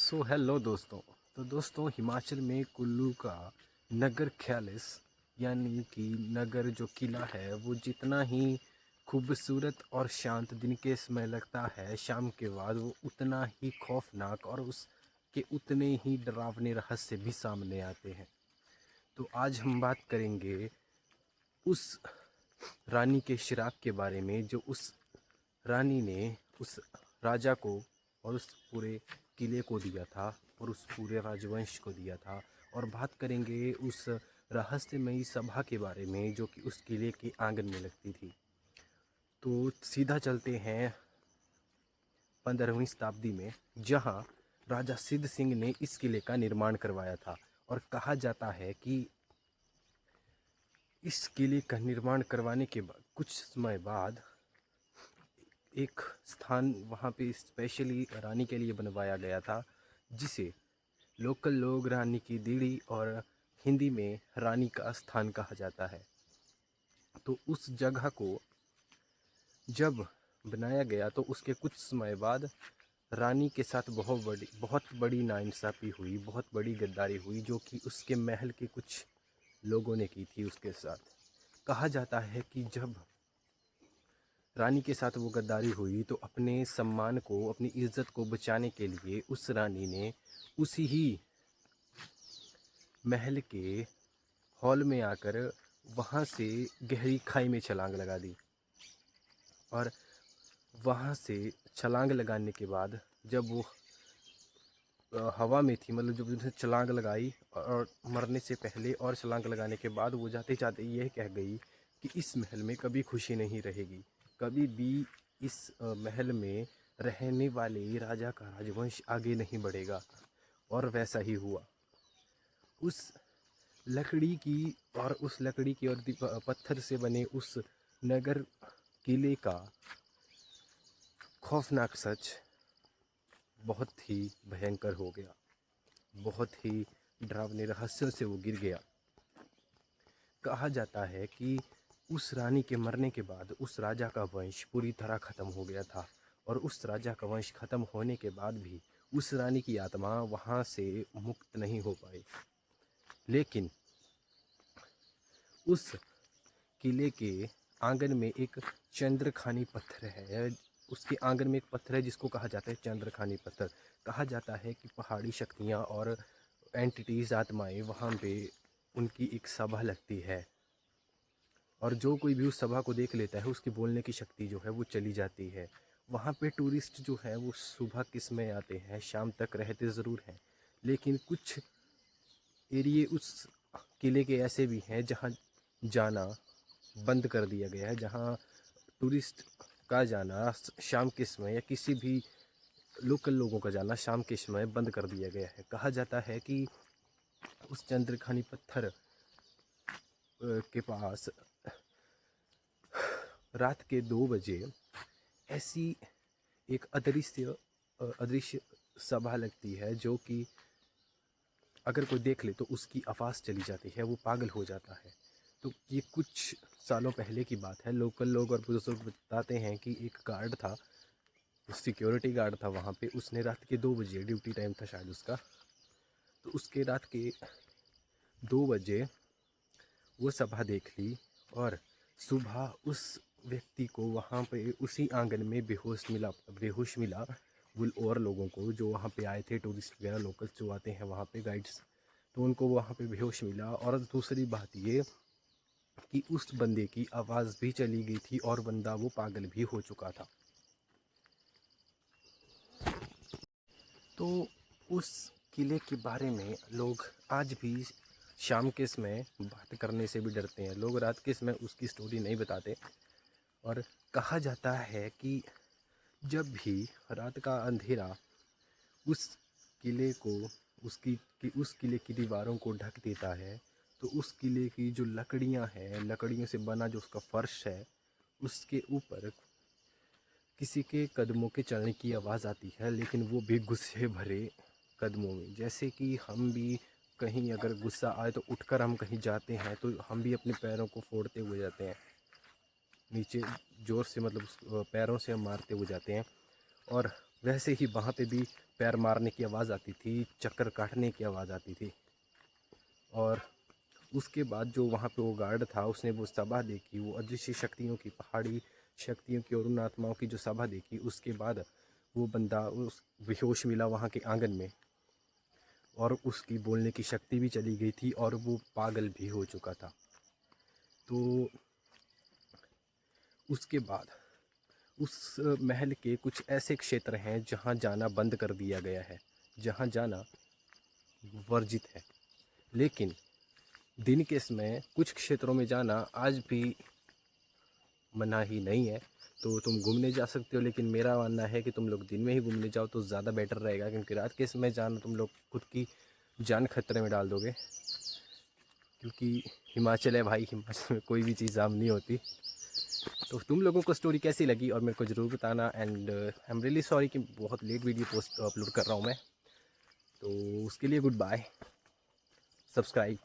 Hello दोस्तों। तो दोस्तों, हिमाचल में कुल्लू का नगर ख्यालिस यानी कि नगर जो किला है वो जितना ही खूबसूरत और शांत दिन के समय लगता है, शाम के बाद वो उतना ही खौफनाक और उसके उतने ही डरावने रहस्य भी सामने आते हैं। तो आज हम बात करेंगे उस रानी के शिराक के बारे में, जो उस रानी ने उस राजा को और उस पूरे किले को दिया था और उस पूरे राजवंश को दिया था। और बात करेंगे उस रहस्यमयी सभा के बारे में जो कि उस किले के आंगन में लगती थी। तो सीधा चलते हैं 15वीं शताब्दी में, जहां राजा सिद्ध सिंह ने इस किले का निर्माण करवाया था। और कहा जाता है कि इस किले का निर्माण करवाने के बाद कुछ समय बाद एक स्थान वहाँ पे स्पेशली रानी के लिए बनवाया गया था, जिसे लोकल लोग रानी की दीड़ी और हिंदी में रानी का स्थान कहा जाता है। तो उस जगह को जब बनाया गया तो उसके कुछ समय बाद रानी के साथ बहुत बड़ी नाइंसाफ़ी हुई, बहुत बड़ी गद्दारी हुई, जो कि उसके महल के कुछ लोगों ने की थी उसके साथ। कहा जाता है कि जब रानी के साथ वो गद्दारी हुई तो अपने सम्मान को, अपनी इज्जत को बचाने के लिए उस रानी ने उसी ही महल के हॉल में आकर वहाँ से गहरी खाई में छलांग लगा दी। और वहाँ से छलांग लगाने के बाद जब वो हवा में थी, मतलब जब उसने छलांग लगाई और मरने से पहले और छलांग लगाने के बाद वो जाते जाते यह कह गई कि इस महल में कभी खुशी नहीं रहेगी, कभी भी इस महल में रहने वाले राजा का राजवंश आगे नहीं बढ़ेगा। और वैसा ही हुआ। उस लकड़ी की उस लकड़ी की और पत्थर से बने उस नगर किले का खौफनाक सच बहुत ही भयंकर हो गया, बहुत ही डरावने रहस्यों से वो गिर गया। कहा जाता है कि उस रानी के मरने के बाद उस राजा का वंश पूरी तरह ख़त्म हो गया था। और उस राजा का वंश ख़त्म होने के बाद भी उस रानी की आत्मा वहाँ से मुक्त नहीं हो पाई। लेकिन उस किले के आंगन में एक चंद्रखानी पत्थर है। उसके आंगन में एक पत्थर है जिसको कहा जाता है चंद्रखानी पत्थर। कहा जाता है कि पहाड़ी शक्तियाँ और एंटिटीज़, आत्माएं वहाँ पे उनकी एक सभा लगती है, और जो कोई भी उस सभा को देख लेता है उसकी बोलने की शक्ति जो है वो चली जाती है। वहाँ पे टूरिस्ट जो है वो सुबह के समय आते हैं, शाम तक रहते ज़रूर हैं, लेकिन कुछ एरिए उस किले के ऐसे भी हैं जहाँ जाना बंद कर दिया गया है, जहाँ टूरिस्ट का जाना शाम के समय या किसी भी लोकल लोगों का जाना शाम के समय बंद कर दिया गया है। कहा जाता है कि उस चंद्रखानी पत्थर के पास रात के 2 बजे ऐसी एक अदृश्य सभा लगती है, जो कि अगर कोई देख ले तो उसकी आवाज़ चली जाती है, वो पागल हो जाता है। तो ये कुछ सालों पहले की बात है। लोकल लोग और बुजुर्ग बताते हैं कि एक गार्ड था, सिक्योरिटी गार्ड था वहाँ पे, उसने रात के 2 बजे, ड्यूटी टाइम था शायद उसका, तो उसके रात के 2 बजे वो सभा देख ली। और सुबह उस व्यक्ति को वहाँ पे उसी आंगन में बेहोश मिला। वो और लोगों को जो वहाँ पे आए थे, टूरिस्ट वगैरह लोकल्स जो आते हैं वहाँ पे, गाइड्स, तो उनको वहाँ पे बेहोश मिला। और दूसरी बात ये कि उस बंदे की आवाज़ भी चली गई थी और बंदा वो पागल भी हो चुका था। तो उस किले के बारे में लोग आज भी शाम के समय बात करने से भी डरते हैं। लोग रात के समय उसकी स्टोरी नहीं बताते। और कहा जाता है कि जब भी रात का अंधेरा उस किले को उस किले की दीवारों को ढक देता है, तो उस किले की जो लकड़ियां हैं, लकड़ियों से बना जो उसका फर्श है, उसके ऊपर किसी के कदमों के चलने की आवाज़ आती है, लेकिन वो भी गुस्से भरे कदमों में। जैसे कि हम भी कहीं अगर गुस्सा आए तो उठकर हम कहीं जाते हैं तो हम भी अपने पैरों को फोड़ते हुए जाते हैं नीचे, ज़ोर से, मतलब पैरों से हम मारते हुए जाते हैं। और वैसे ही वहाँ पे भी पैर मारने की आवाज़ आती थी, चक्कर काटने की आवाज़ आती थी। और उसके बाद जो वहाँ पे वो गार्ड था, उसने वो सभा देखी, वो अदृश्य शक्तियों की, पहाड़ी शक्तियों की और उन आत्माओं की जो सभा देखी, उसके बाद वो बंदा उस बेहोश मिला वहाँ के आंगन में, और उसकी बोलने की शक्ति भी चली गई थी और वो पागल भी हो चुका था। तो उसके बाद उस महल के कुछ ऐसे क्षेत्र हैं जहाँ जाना बंद कर दिया गया है, जहाँ जाना वर्जित है। लेकिन दिन के समय कुछ क्षेत्रों में जाना आज भी मनाही नहीं है। तो तुम घूमने जा सकते हो, लेकिन मेरा मानना है कि तुम लोग दिन में ही घूमने जाओ तो ज़्यादा बेटर रहेगा, क्योंकि रात के समय जाना तुम लोग खुद की जान खतरे में डाल दोगे। क्योंकि हिमाचल है भाई, हिमाचल में कोई भी चीज़ आम नहीं होती। तो तुम लोगों को स्टोरी कैसी लगी और मेरे को ज़रूर बताना। And I am really sorry कि बहुत लेट वीडियो पोस्ट अपलोड कर रहा हूँ मैं। तो उसके लिए गुड बाय, सब्सक्राइब।